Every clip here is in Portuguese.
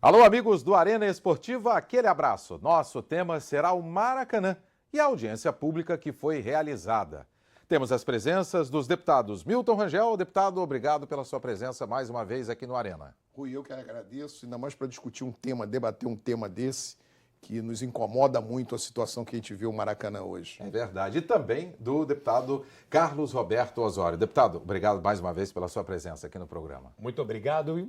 Alô, amigos do Arena Esportiva, aquele abraço. Nosso tema será o Maracanã e a audiência pública que foi realizada. Temos as presenças dos deputados Milton Rangel. Deputado, obrigado pela sua presença mais uma vez aqui no Arena. Rui, eu que agradeço, ainda mais para discutir um tema, debater um tema desse, que nos incomoda muito a situação que a gente vê o Maracanã hoje. É verdade. E também do deputado Carlos Roberto Osório. Deputado, obrigado mais uma vez pela sua presença aqui no programa. Muito obrigado. E,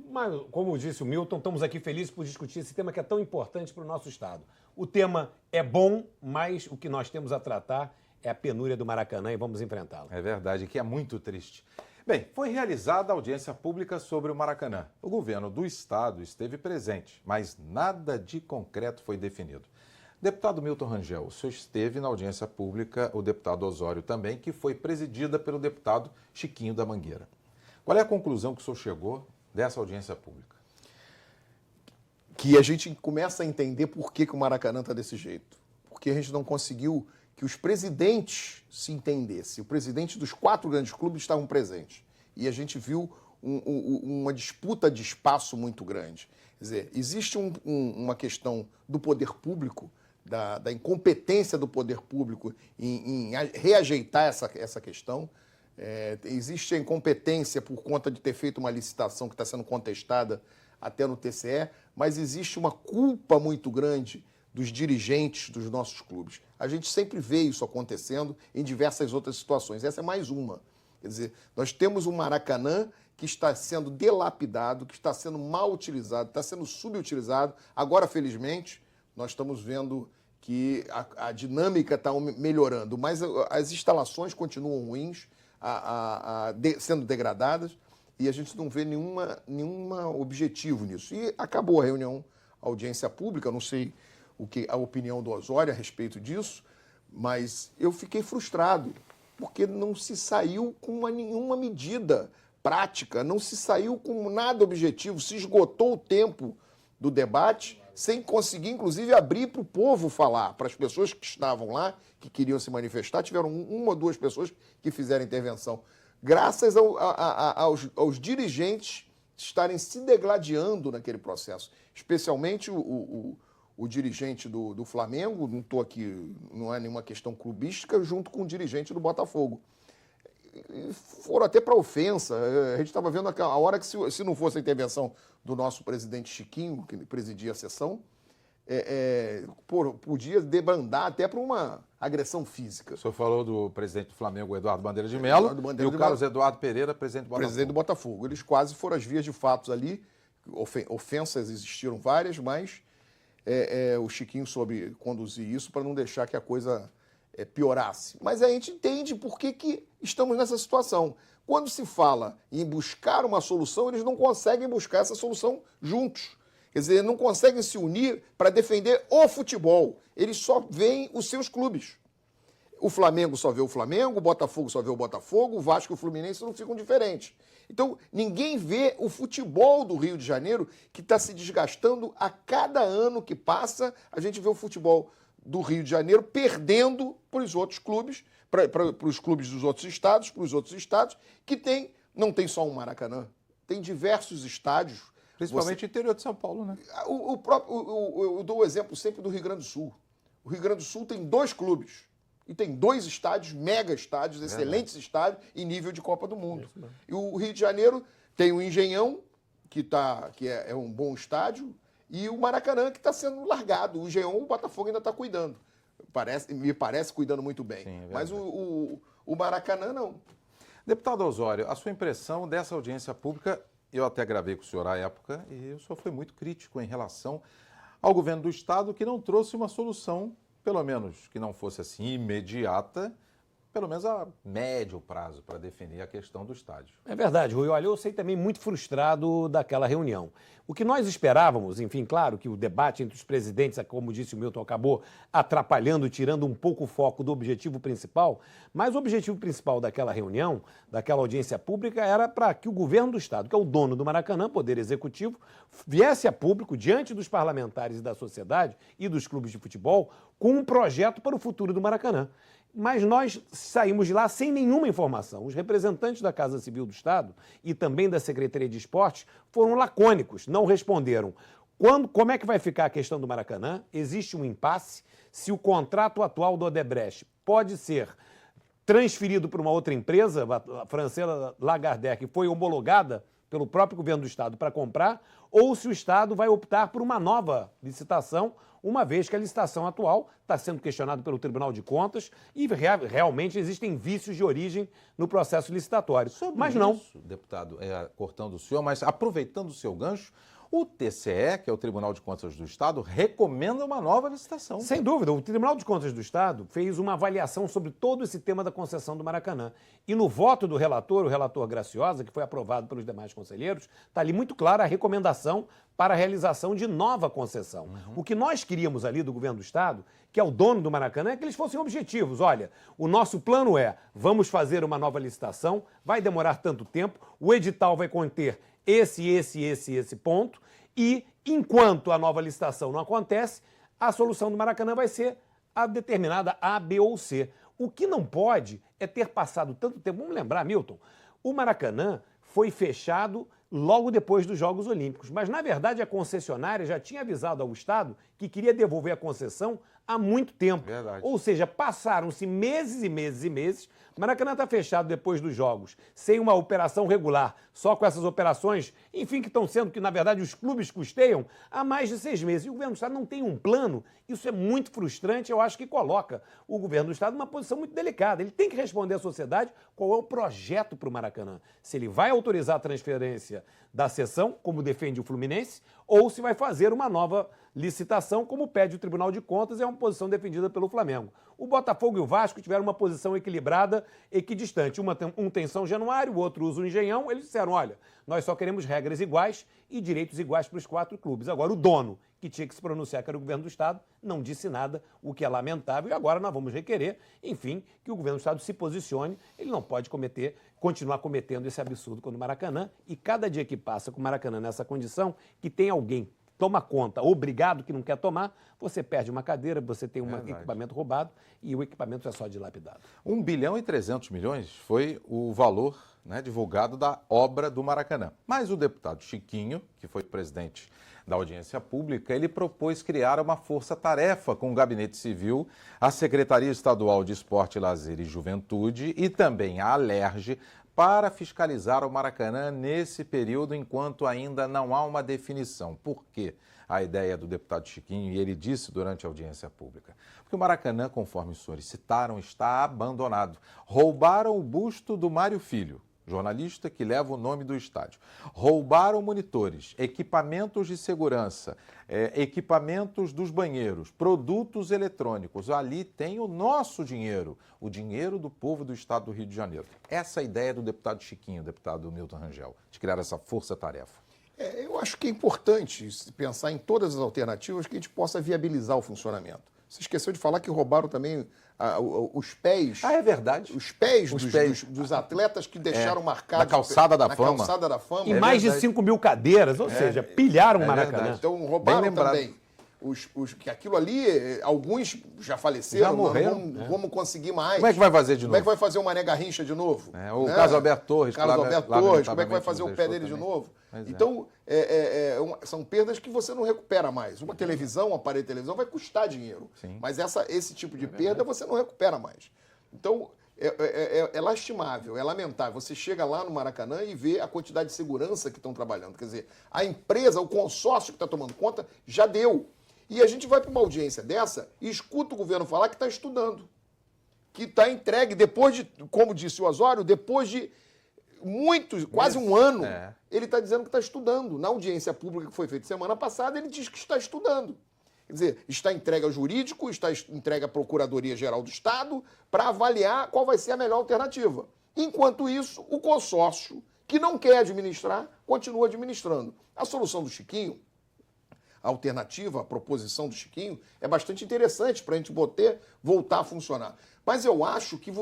como disse o Milton, estamos aqui felizes por discutir esse tema que é tão importante para o nosso Estado. O tema é bom, mas o que nós temos a tratar é a penúria do Maracanã e vamos enfrentá-lo. É verdade, que é muito triste. Bem, foi realizada a audiência pública sobre o Maracanã. O governo do Estado esteve presente, mas nada de concreto foi definido. Deputado Milton Rangel, o senhor esteve na audiência pública, o deputado Osório também, que foi presidida pelo deputado Chiquinho da Mangueira. Qual é a conclusão que o senhor chegou dessa audiência pública? Que a gente começa a entender por que o Maracanã está desse jeito. Porque a gente não conseguiu que os presidentes se entendessem. O presidente dos 4 grandes clubes estavam presentes. E a gente viu uma disputa de espaço muito grande. Quer dizer, existe uma questão do poder público, da incompetência do poder público em reajeitar essa questão. Existe a incompetência por conta de ter feito uma licitação que está sendo contestada até no TCE, mas existe uma culpa muito grande dos dirigentes dos nossos clubes. A gente sempre vê isso acontecendo em diversas outras situações. Essa é mais uma. Quer dizer, nós temos um Maracanã que está sendo delapidado, que está sendo mal utilizado, está sendo subutilizado. Agora, felizmente, nós estamos vendo que a dinâmica está melhorando, mas as instalações continuam ruins, sendo degradadas, e a gente não vê nenhum objetivo nisso. E acabou a reunião, a audiência pública, não sei a opinião do Osório a respeito disso, mas eu fiquei frustrado, porque não se saiu com nenhuma medida prática, não se saiu com nada objetivo, se esgotou o tempo do debate, sem conseguir, inclusive, abrir para o povo falar, para as pessoas que estavam lá, que queriam se manifestar, tiveram 1 ou 2 pessoas que fizeram intervenção, graças aos dirigentes estarem se degladiando naquele processo, especialmente o dirigente do Flamengo, não estou aqui, não é nenhuma questão clubística, junto com o dirigente do Botafogo. E foram até para ofensa. A gente estava vendo a hora que, se não fosse a intervenção do nosso presidente Chiquinho, que presidia a sessão, podia debandar até para uma agressão física. O senhor falou do presidente do Flamengo, Eduardo Bandeira de Mello, e o Carlos Eduardo Pereira, presidente do Botafogo. Presidente do Botafogo. Eles quase foram as vias de fatos ali. Ofensas existiram várias, mas o Chiquinho soube conduzir isso para não deixar que a coisa piorasse. Mas a gente entende por que estamos nessa situação. Quando se fala em buscar uma solução, eles não conseguem buscar essa solução juntos. Quer dizer, não conseguem se unir para defender o futebol. Eles só veem os seus clubes. O Flamengo só vê o Flamengo, o Botafogo só vê o Botafogo, o Vasco e o Fluminense não ficam diferentes. Então, ninguém vê o futebol do Rio de Janeiro, que está se desgastando a cada ano que passa. A gente vê o futebol do Rio de Janeiro perdendo para os outros clubes, para os clubes dos outros estados, para os outros estados, que não tem só um Maracanã, tem diversos estádios. Principalmente no interior de São Paulo, né? Eu dou o exemplo sempre do Rio Grande do Sul. O Rio Grande do Sul tem 2 clubes. E tem 2 estádios, mega estádios, excelentes estádios em nível de Copa do Mundo. E o Rio de Janeiro tem o Engenhão, que é um bom estádio, e o Maracanã, que está sendo largado. O Engenhão, o Botafogo ainda está cuidando. Me parece cuidando muito bem. Sim, mas o Maracanã, não. Deputado Osório, a sua impressão dessa audiência pública, eu até gravei com o senhor à época, e o senhor foi muito crítico em relação ao governo do Estado, que não trouxe uma solução, pelo menos que não fosse assim imediata, pelo menos a médio prazo, para definir a questão do estádio. É verdade, Rui. Olha, eu sei também muito frustrado daquela reunião. O que nós esperávamos, enfim, claro que o debate entre os presidentes, como disse o Milton, acabou atrapalhando, tirando um pouco o foco do objetivo principal, mas o objetivo principal daquela reunião, daquela audiência pública, era para que o governo do Estado, que é o dono do Maracanã, Poder Executivo, viesse a público, diante dos parlamentares e da sociedade e dos clubes de futebol, com um projeto para o futuro do Maracanã. Mas nós saímos de lá sem nenhuma informação. Os representantes da Casa Civil do Estado e também da Secretaria de Esportes foram lacônicos, não responderam Como é que vai ficar a questão do Maracanã? Existe um impasse. Se o contrato atual do Odebrecht pode ser transferido para uma outra empresa, a Francesa Lagardère, que foi homologada pelo próprio governo do Estado para comprar, ou se o Estado vai optar por uma nova licitação, uma vez que a licitação atual está sendo questionada pelo Tribunal de Contas e realmente existem vícios de origem no processo licitatório. Mas não. Isso, deputado, cortando o senhor, mas aproveitando o seu gancho, o TCE, que é o Tribunal de Contas do Estado, recomenda uma nova licitação. Sem dúvida, o Tribunal de Contas do Estado fez uma avaliação sobre todo esse tema da concessão do Maracanã. E no voto do relator, o relator Graciosa, que foi aprovado pelos demais conselheiros, está ali muito clara a recomendação para a realização de nova concessão. O que nós queríamos ali do governo do Estado, que é o dono do Maracanã, é que eles fossem objetivos. Olha, o nosso plano é, vamos fazer uma nova licitação, vai demorar tanto tempo, o edital vai conter esse ponto, e enquanto a nova licitação não acontece, a solução do Maracanã vai ser a determinada A, B ou C. O que não pode é ter passado tanto tempo. Vamos lembrar, Milton, o Maracanã foi fechado logo depois dos Jogos Olímpicos, mas na verdade a concessionária já tinha avisado ao Estado que queria devolver a concessão há muito tempo. Verdade. Ou seja, passaram-se meses e meses e meses. O Maracanã está fechado depois dos Jogos, sem uma operação regular, só com essas operações, enfim, que estão sendo, que na verdade os clubes custeiam, há mais de 6 meses. E o governo do Estado não tem um plano. Isso é muito frustrante, eu acho que coloca o governo do Estado numa posição muito delicada. Ele tem que responder à sociedade qual é o projeto para o Maracanã. Se ele vai autorizar a transferência da cessão, como defende o Fluminense, ou se vai fazer uma nova licitação, como pede o Tribunal de Contas, é uma posição defendida pelo Flamengo. O Botafogo e o Vasco tiveram uma posição equilibrada, equidistante. Um tem São Januário, o outro usa o Engenhão. Eles disseram, olha, nós só queremos regras iguais e direitos iguais para os 4 clubes. Agora, o dono, que tinha que se pronunciar, que era o governo do Estado, não disse nada, o que é lamentável. E agora nós vamos requerer, enfim, que o governo do Estado se posicione. Ele não pode continuar cometendo esse absurdo com o Maracanã. E cada dia que passa com o Maracanã nessa condição, que tem alguém toma conta, obrigado que não quer tomar, você perde uma cadeira, você tem um equipamento roubado e o equipamento é só dilapidado. 1 bilhão e 300 milhões foi o valor, divulgado da obra do Maracanã. Mas o deputado Chiquinho, que foi presidente da audiência pública, ele propôs criar uma força-tarefa com o Gabinete Civil, a Secretaria Estadual de Esporte, Lazer e Juventude e também a Alerj, para fiscalizar o Maracanã nesse período, enquanto ainda não há uma definição. Por quê? A ideia do deputado Chiquinho, e ele disse durante a audiência pública, porque o Maracanã, conforme os senhores citaram, está abandonado. Roubaram o busto do Mário Filho, jornalista que leva o nome do estádio. Roubaram monitores, equipamentos de segurança, equipamentos dos banheiros, produtos eletrônicos. Ali tem o nosso dinheiro, o dinheiro do povo do estado do Rio de Janeiro. Essa é a ideia do deputado Chiquinho, deputado Milton Rangel, de criar essa força-tarefa. Eu acho que é importante pensar em todas as alternativas que a gente possa viabilizar o funcionamento. Você esqueceu de falar que roubaram também os pés. Ah, é verdade. Os pés, dos atletas que deixaram marcados na calçada da fama. Calçada da Fama. E mais de 5 mil cadeiras, ou seja, pilharam o Maracanã. Verdade. Então roubaram também. Que aquilo ali, alguns já faleceram, já morreram, não vamos conseguir mais. Como é que vai fazer de novo? Como é que vai fazer o Mané Garrincha de novo? O Carlos Alberto Torres. Carlos Alberto Torres, como é que vai fazer o pé dele de novo? Então, são perdas que você não recupera mais. Uma televisão, um aparelho de televisão vai custar dinheiro. Sim. Mas esse tipo de perda você não recupera mais. Então, é lastimável, é lamentável. Você chega lá no Maracanã e vê a quantidade de segurança que estão trabalhando. Quer dizer, a empresa, o consórcio que está tomando conta, já deu. E a gente vai para uma audiência dessa e escuta o governo falar que está estudando. Que está entregue depois de, como disse o Osório, depois de quase um ano, ele está dizendo que está estudando. Na audiência pública que foi feita semana passada, ele diz que está estudando. Quer dizer, está entregue ao jurídico, está entregue à Procuradoria-Geral do Estado para avaliar qual vai ser a melhor alternativa. Enquanto isso, o consórcio, que não quer administrar, continua administrando. A solução do Chiquinho, a alternativa, a proposição do Chiquinho, é bastante interessante para a gente voltar a funcionar. Mas eu acho que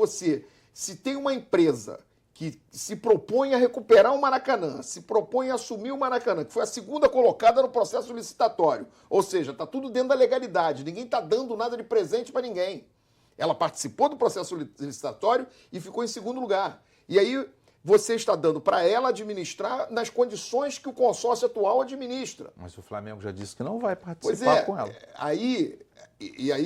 se tem uma empresa que se propõe a recuperar o Maracanã, se propõe a assumir o Maracanã, que foi a segunda colocada no processo licitatório, ou seja, está tudo dentro da legalidade, ninguém está dando nada de presente para ninguém. Ela participou do processo licitatório e ficou em segundo lugar. E aí você está dando para ela administrar nas condições que o consórcio atual administra. Mas o Flamengo já disse que não vai Pois participar é, com ela. aí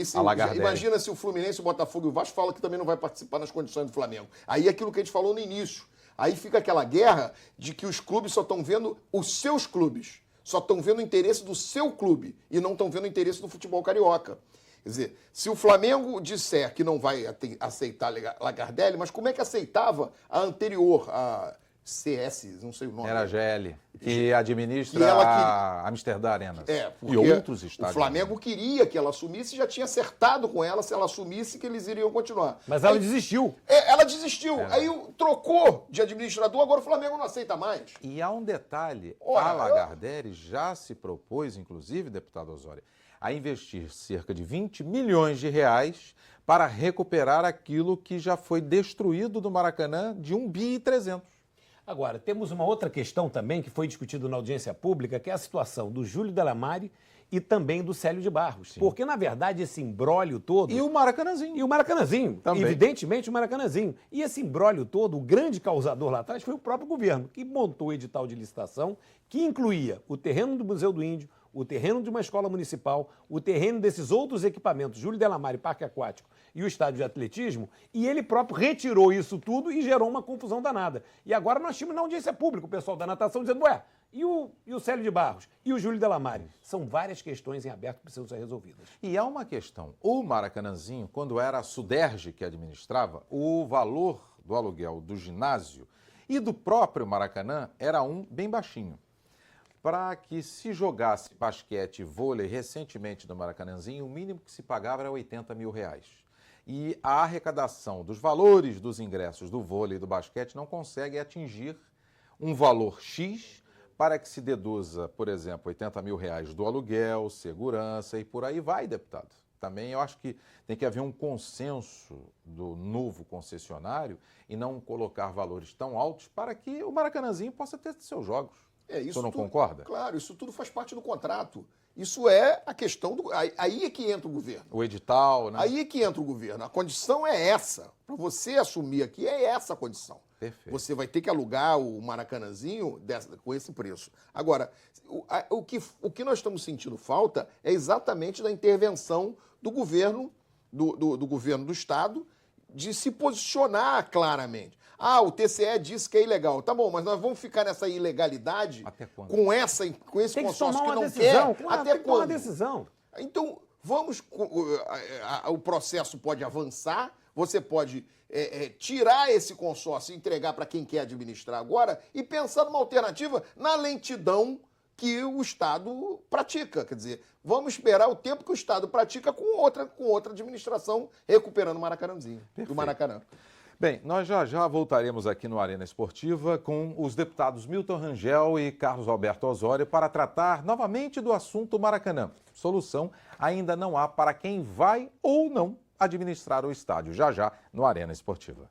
se, A Lagardère. imagina se o Fluminense, o Botafogo e o Vasco falam que também não vai participar nas condições do Flamengo. Aí é aquilo que a gente falou no início. Aí fica aquela guerra de que os clubes só estão vendo os seus clubes, só estão vendo o interesse do seu clube e não estão vendo o interesse do futebol carioca. Quer dizer, se o Flamengo disser que não vai aceitar Lagardère, mas como é que aceitava a anterior, a CS, não sei o nome. Era a GL, que administra E ela a Amsterdã Arena. porque E outros estádios. o Flamengo queria que ela assumisse e já tinha acertado com ela, se ela assumisse, que eles iriam continuar. Mas ela desistiu. Ela desistiu. Aí trocou de administrador, agora o Flamengo não aceita mais. E há um detalhe, Ora, a Lagardère já se propôs, inclusive, deputado Osório, a investir cerca de 20 milhões de reais para recuperar aquilo que já foi destruído do Maracanã de 1,3 bi. Agora, temos uma outra questão também que foi discutida na audiência pública, que é a situação do Júlio Delamare e também do Célio de Barros. Porque, na verdade, esse imbróglio todo... E o Maracanãzinho. E o Maracanãzinho, Também. evidentemente o Maracanãzinho. E esse imbróglio todo, o grande causador lá atrás foi o próprio governo, que montou o edital de licitação, que incluía o terreno do Museu do Índio, o terreno de uma escola municipal, o terreno desses outros equipamentos, Júlio Delamare, Parque Aquático e o estádio de atletismo, e ele próprio retirou isso tudo e gerou uma confusão danada. E agora nós tínhamos na audiência pública o pessoal da natação dizendo, ué, e o Célio de Barros? E o Júlio Delamare? São várias questões em aberto que precisam ser resolvidas. E há uma questão. O Maracanãzinho, quando era a Suderge que administrava, o valor do aluguel do ginásio e do próprio Maracanã era bem baixinho. Para que se jogasse basquete e vôlei recentemente no Maracanãzinho, o mínimo que se pagava era 80 mil reais. E a arrecadação dos valores dos ingressos do vôlei e do basquete não consegue atingir um valor X para que se deduza, por exemplo, 80 mil reais do aluguel, segurança e por aí vai, deputado. Também eu acho que tem que haver um consenso do novo concessionário e não colocar valores tão altos para que o Maracanãzinho possa ter seus jogos. Isso O senhor não tudo, concorda? Claro, isso tudo faz parte do contrato. Isso é a questão do... Aí é que entra o governo. O edital, né? Aí é que entra o governo. A condição é essa. Para você assumir aqui, é essa a condição. Perfeito. Você vai ter que alugar o Maracanãzinho com esse preço. Agora, o que nós estamos sentindo falta é exatamente da intervenção do governo, do governo do Estado, de se posicionar claramente. O TCE disse que é ilegal. Tá bom, mas nós vamos ficar nessa ilegalidade Até quando? com esse Tem que consórcio tomar que uma não decisão. quer? Claro, Até tem que tomar uma quando? decisão. Então, o processo pode avançar, você pode tirar esse consórcio e entregar para quem quer administrar agora e pensar numa alternativa na lentidão que o Estado pratica. Quer dizer, vamos esperar o tempo que o Estado pratica com outra administração, recuperando o Maracanãzinho, do Maracanã. Bem, nós já voltaremos aqui no Arena Esportiva com os deputados Milton Rangel e Carlos Alberto Osório para tratar novamente do assunto Maracanã. Solução ainda não há para quem vai ou não administrar o estádio. Já no Arena Esportiva.